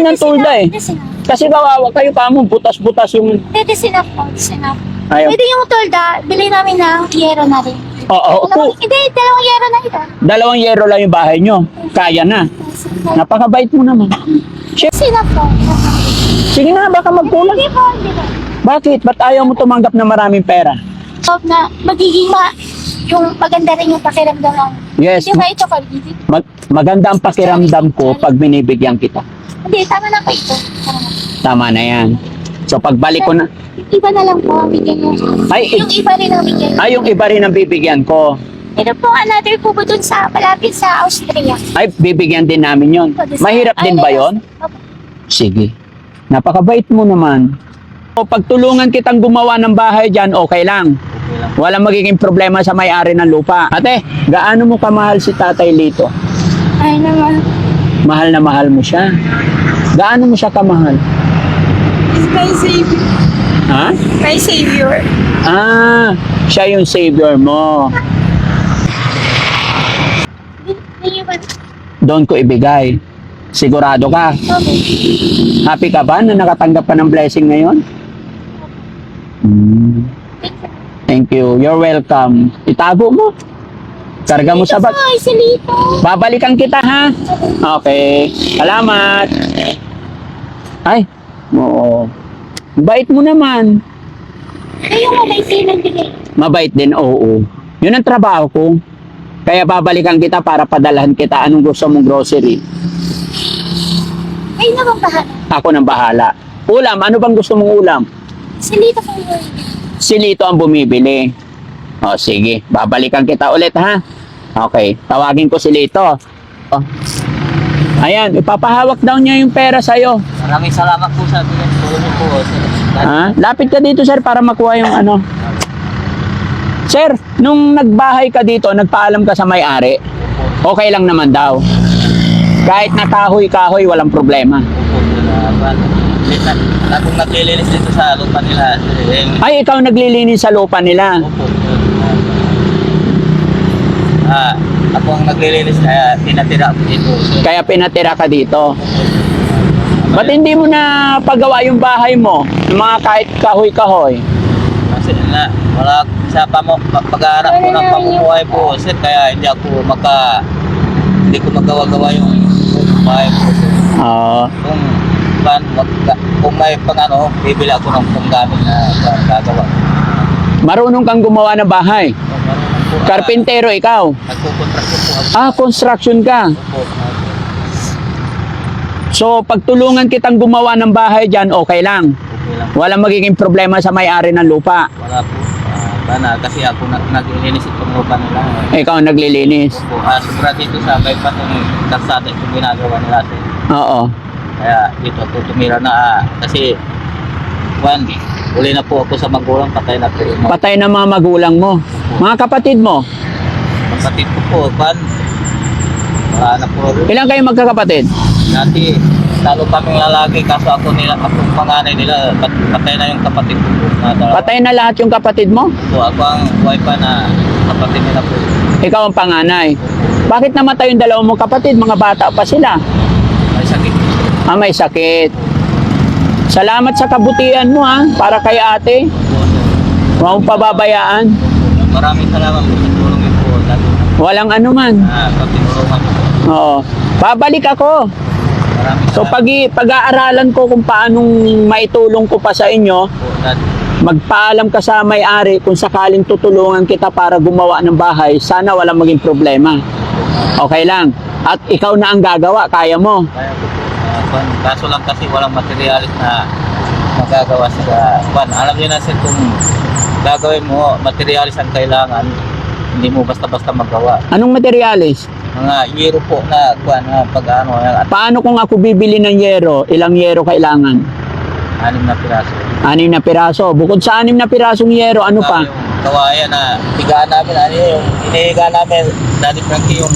ng tulda eh. Pwede sinap. Kasi kawawa kayo pa mo, butas-butas yung... Pwede sinap po. Sinap. Ayaw. Pwede yung tulda, bilhin namin ng yero na rin. Oo, Hindi, dalawang yero na ito. dalawang yero lang yung bahay nyo. Kaya na. Napakabait mo naman. Sinap po. Sige na, baka magkulang. Hindi po, hindi po. Bakit? Ba't ayaw mo tumanggap ng maraming pera? So, na magiging yung maganda rin yung pakiramdam ng Yes, yung kahit chocolate. maganda ang pakiramdam ko pag binibigyan kita. Hindi, tama na po ito. Tama na. Tama na yan. So pagbalik ko na, Iba na lang po ang bigyan nyo. Ay, Yung iba rin ang bigyan nyo. yung iba rin ang bibigyan ko. Meron po another po dun sa malapit sa Austria. Ay, bibigyan din namin yon. Mahirap din ba yon? Opo. Sige. Napakabait mo naman. O pagtulungan kitang gumawa ng bahay dyan, okay lang. Okay lang. Walang magiging problema sa may-ari ng lupa. Ate, gaano mo kamahal si Tatay Lito? Ay naman. Mahal na mahal mo siya. Gaano mo siya kamahal? It's my savior. Ha? My savior. Ah, siya yung savior mo. Doon ko ibigay. Sigurado ka? Okay. Happy ka ba na nakatanggap ka ng blessing ngayon? Thank you. You're welcome. Itago mo. Karga mo sa bag. Ay, silito. Babalikan kita ha. Okay. Salamat. Ay. Oo. Bait mo naman. Ay, yung mabay nagbigay. Mabait din, oo. Yun ang trabaho ko. Kaya babalikan kita para padalhan kita anong gusto mong grocery. Ay, naman bahala. Ako nang bahala. Ulam, ano bang gusto mong ulam? Silito po yun. Si Lito ang bumibili. O sige, babalikan kita ulit ha. Okay, tawagin ko si Lito. O. Ayan, ipapahawak daw niya yung pera sa'yo. Maraming salamat po sa tulong niyo po. Ha? Lapit ka dito sir para makuha yung ano. Sir, nung nagbahay ka dito, nagpaalam ka sa may-ari, okay lang naman daw. Kahit na kahoy-kahoy, walang problema. Akong naglilinis dito sa lupa nila. Ay, ikaw naglilinis sa lupa nila. Opo. Ako ang naglilinis kaya pinatira ako dito. Kaya pinatira ka dito. Ba't hindi mo na pagawa yung bahay mo? Yung mga kahit kahoy-kahoy. Kasi wala sa pag-aarap ko ng pamumuhay po, sir, kaya hindi ko magawa-gawa yung bahay ko. Oo. Kung may bibili ako ng panggamit na gagawa. Marunong kang gumawa ng bahay. Karpintero ikaw. Nagkukontraksyon po ako. Construction ka. Opo. So, pagtulungan kitang gumawa ng bahay dyan, okay lang. Okay lang. Walang magiging problema sa may-ari ng lupa. Wala po. Kasi ako naglilinis itong lupa nila. Ikaw ang naglilinis. Opo. Sobra dito sa bypass ng kalsada itong ginagawa nila. Sir. Oo. Kaya dito ako tumira na kasi uli na po ako sa magulang, patay na po yung mga Patay na mga magulang mo. Mga kapatid mo. kapatid ko po. Wala na po. Ilan kayo magkakapatid? Dati, lalo kaming lalaki, kaso akong panganay nila, patay na yung kapatid ko po. Patay na lahat yung kapatid mo? So, ako ang wife na kapatid nila po. Ikaw ang panganay. Bakit namatay yung dalawang mong kapatid? Mga bata pa sila. May sakit. May sakit. Salamat sa kabutihan mo ha, para kay ate. Huwag mong pababayaan. Maraming salamat po sa tulong niyo po. Walang anuman. Kapinulungan po. Oo. Babalik ako. Maraming So pag-aaralan ko kung paanong maitulong ko pa sa inyo, po, Dad. magpaalam ka sa may-ari kung sakaling tutulungan kita para gumawa ng bahay, sana walang maging problema. Okay lang. At ikaw na ang gagawa, kaya mo. Kaya po po. Kaso lang kasi walang materialis na magagawa sa alam niyo na sir, kung gagawin mo, materialis ang kailangan, hindi mo basta-basta magawa. Anong materyales? Mga yero po na pag-ano, Paano kung ako bibili ng yero? Ilang yero kailangan? 6 na piraso. 6 na piraso. Bukod sa 6 na pirasong yero, ano pa? Yung kawayan na higaan namin, yung hinihiga namin, Daddy Frankie, yung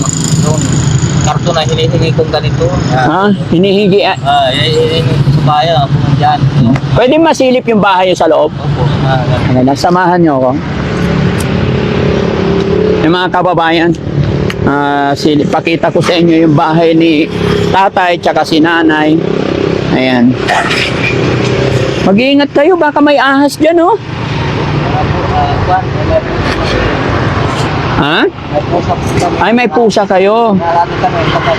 karton na hinihingi kong ganito. Ha? Hinihigi. Hinihingi ko sa bayan, ako nandyan. Pwede masilip yung bahay sa loob? Opo. Okay, nasamahan niyo ako. Yung mga kababayan, Pakita ko sa inyo yung bahay ni tatay tsaka si nanay. Ayan. Mag-iingat kayo, baka may ahas dyan, oh. Ha? Ay, may pusa kayo. Marami kami kapag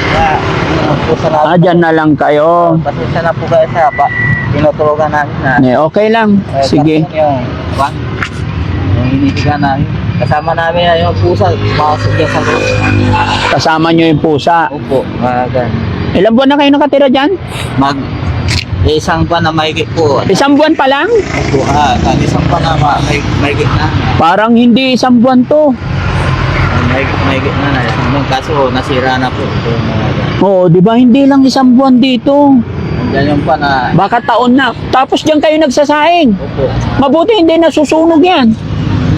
pusa na. Dyan na lang kayo. Pasensya na po kayo sa tinutulungan namin na. Okay lang. Sige. Yung hinitigan namin. Kasama namin na yung pusa. Makasok yan sa loob. Kasama nyo yung pusa. Opo, gan. Ilang buwan na kayo nakatira dyan? Isang buwan na mahigit po. Isang buwan pa lang? Opo, isang buwan na mahigit na. Parang hindi isang buwan to. Mahigit na na. Nung kaso, nasira na po. Ito yung mga gan. Oo, di ba hindi lang isang buwan dito? Nandiyan yung pa na. Baka taon na. Tapos dyan kayo nagsasaing. Opo. Mabuti hindi nasusunog yan.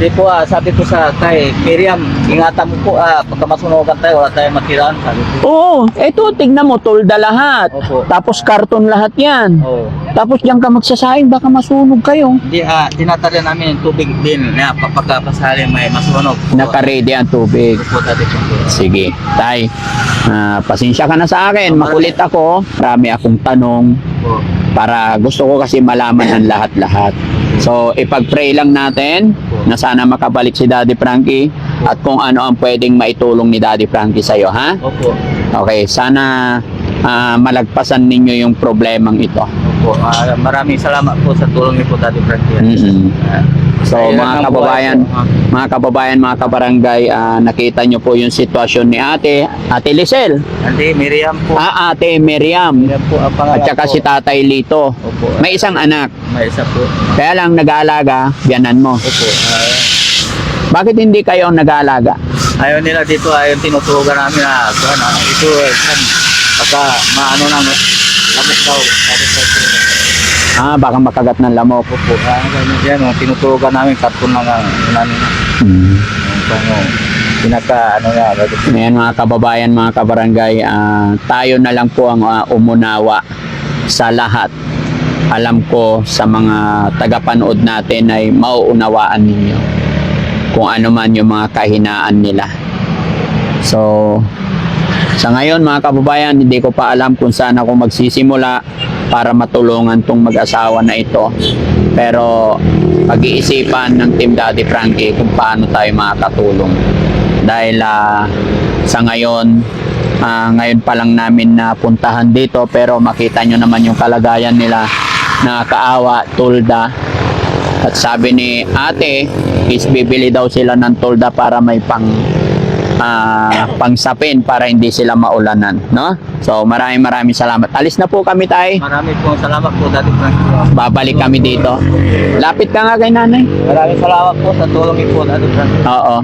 Hindi po, sabi ko sa kay Miriam, ingatan mo po, pagka masunugan tayo, wala tayong matiraan. Sabi ko. Oo, eto tignan mo, tolda lahat. Opo. Tapos karton lahat yan. Oo. Tapos diyan ka magsasaing, baka masunog kayo. Hindi, tinatalya namin yung tubig din na pagkapasali may masunog. Naka-ready ang tubig. Opo, dati po. Sige, tay. Pasensya ka na sa akin. Makulit ako. Marami akong tanong. Opo. Para gusto ko kasi malaman ang lahat-lahat. So, ipag-pray lang natin na sana makabalik si Daddy Frankie at kung ano ang pwedeng maitulong ni Daddy Frankie sa'yo, ha? Opo. Okay, sana malagpasan ninyo yung problemang ito. Opo. Maraming salamat po sa tulong niyo po, Daddy Frankie. Mm-mm. So Ayun mga ang kababayan, buhay po. mga kabarangay, nakita nyo po yung sitwasyon ni Ate Lisel. Ate Miriam po. Ate Miriam. Miriam po ang pangalan At saka po. si Tatay Lito. Opo. May isang anak. May isa po. Kaya lang nag-aalaga, biyanan mo. Opo. Bakit hindi kayo ang nag-aalaga? Ayaw nila dito, ayaw tinutulogan namin na ito, pagka maano na, lamok daw. Baka makagat ng lamok. Opo, yan, tinutulogan namin, karton lang ang namin. Ngayon mga kababayan, mga kabarangay, tayo na lang po ang umunawa sa lahat. Alam ko sa mga tagapanood natin ay mauunawaan ninyo kung ano man yung mga kahinaan nila. So, sa ngayon mga kababayan, hindi ko pa alam kung saan ako magsisimula para matulungan tong mag-asawa na ito. Pero pag-iisipan ng Team Daddy Frankie kung paano tayo makakatulong. Dahil sa ngayon, ngayon pa lang namin napuntahan dito, pero makita nyo naman yung kalagayan nila, nakakaawa, tulda. At sabi ni ate, is bibili daw sila ng tulda para may pangsapin para hindi sila maulanan, no? So maraming salamat. Alis na po kami, tay. Maraming po salamat po, Daddy Frankie. Babalik kami dito. Lapit ka nga kay nanay. Maraming salamat po sa tulong niyo po, Daddy Frankie. Oo.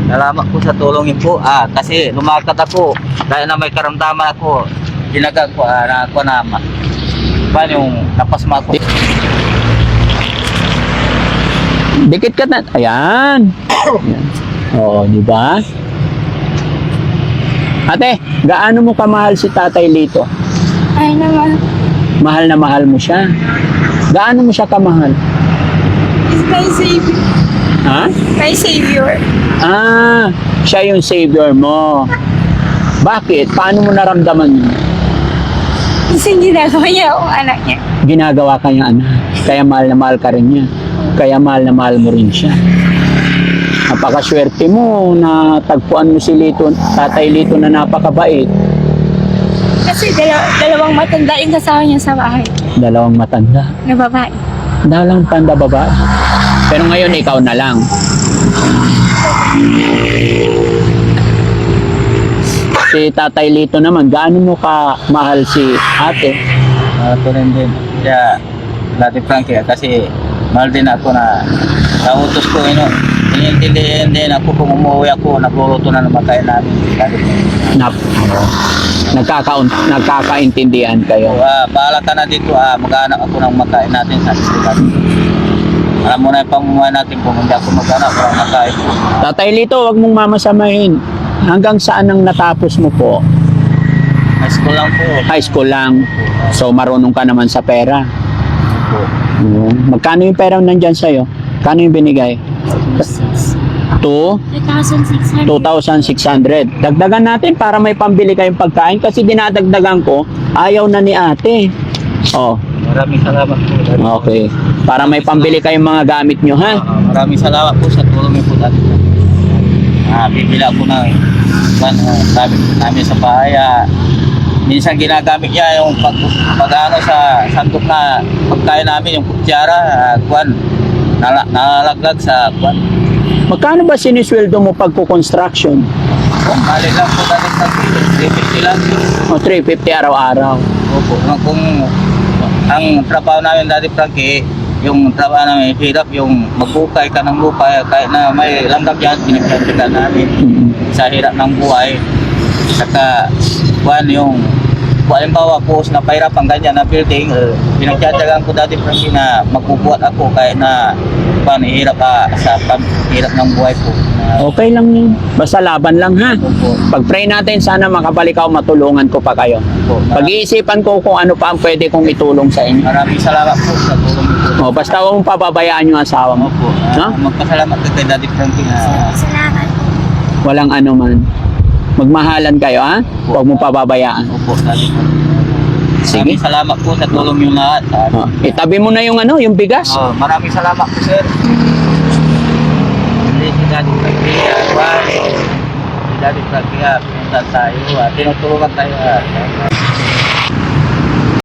Salamat po sa tulong niyo po. Kasi lumakad ako dahil na may karamdaman ako. Ginagag ko na ako na paano yung napasma ko. Dikit ka na. Ayan. Ayan. Oo, di ba? Ate, gaano mo kamahal si Tatay Lito? Ay naman. Mahal na mahal mo siya. Gaano mo siya kamahal? Is my savior. Ha? My savior. Siya yung savior mo. Bakit? Paano mo naramdaman yun? Kasi ginagawa niya akong anak niya. Ginagawa ka niya anak. Kaya mahal na mahal ka rin niya. Kaya mahal na mahal mo rin siya. Napakaswerte mo na tagpuan mo si Lito, Tatay Lito na napakabait. Kasi dalawang matanda yung kasama niya sa bahay. Dalawang matanda. Na babae. Dalawang tanda babae. Pero ngayon ikaw na lang. Si Tatay Lito naman, gaano mo ka mahal si ate? Ako rin din. Kaya, Daddy Frankie, kasi mahal din ako na nautos ko, iniintindihan din ako kung umuwi ako, nagluluto na naman kayo namin. Nagkakaintindihan kayo. Bahala ka na dito, maghanap ako ng makain natin sa sila. Alam mo na yung pamumuhay natin kung hindi ako maghanap ng makain. Tatay Lito, wag mong mamasamahin. Hanggang saan ang natapos mo po? High school lang po. High school lang. So marunong ka naman sa pera. Magkano yung pera nandyan sa'yo? Kano yung binigay? to 2,600. 2,600. Dagdagan natin para may pambili kayong pagkain kasi dinadagdagan ko, ayaw na ni ate. Oh, Maraming salamat po. okay. Para may pambili kayong mga gamit nyo, ha? Maraming salamat po sa tulong niyo po dati. Bibili ako ng gamit namin sa bahay. Minsan ginagamit niya yung pag-ano sa sandok na pagkain namin, yung kutsara, nalalaglag sa kwan. Magkano ba sinisweldo mo pagko-construction? Mali lang po dati sa 350 lang. O 350 araw-araw. Opo. Kung ang trabaho namin dati, Frankie, yung trabaho namin hirap, yung magbukay ka ng bukay, kahit na may langgam yan, pinagkakita namin sa hirap ng buhay. Saka, yung halimbawa po na pahirapan ganyan na building, pinagtsatsagaan ko dati, Frankie, na magbubuhat ako kahit na hirap sa hirap ng buhay po. Okay lang yun. Basta laban lang, ha? Opo. Pag-pray natin, sana makabalik ako, matulungan ko pa kayo. Opo. Pag-iisipan ko kung ano pa ang pwede kong itulong sa inyo. Maraming salamat po sa tulong niyo po. O, basta huwag mong pababayaan yung asawa mo. Opo. Ha? Magpasalamat ka kay Daddy Frankie na Salamat po. Walang ano man. Magmahalan kayo, ha? Huwag mong pababayaan. Opo, Daddy Frankie. Sige. Maraming salamat po sa tulong niyo lahat. O, itabi mo na yung ano, yung bigas. Maraming salamat po, sir. Hindi si Daddy Frankie, si Daddy Frankie, pinuntan tayo, tinutulungan tayo.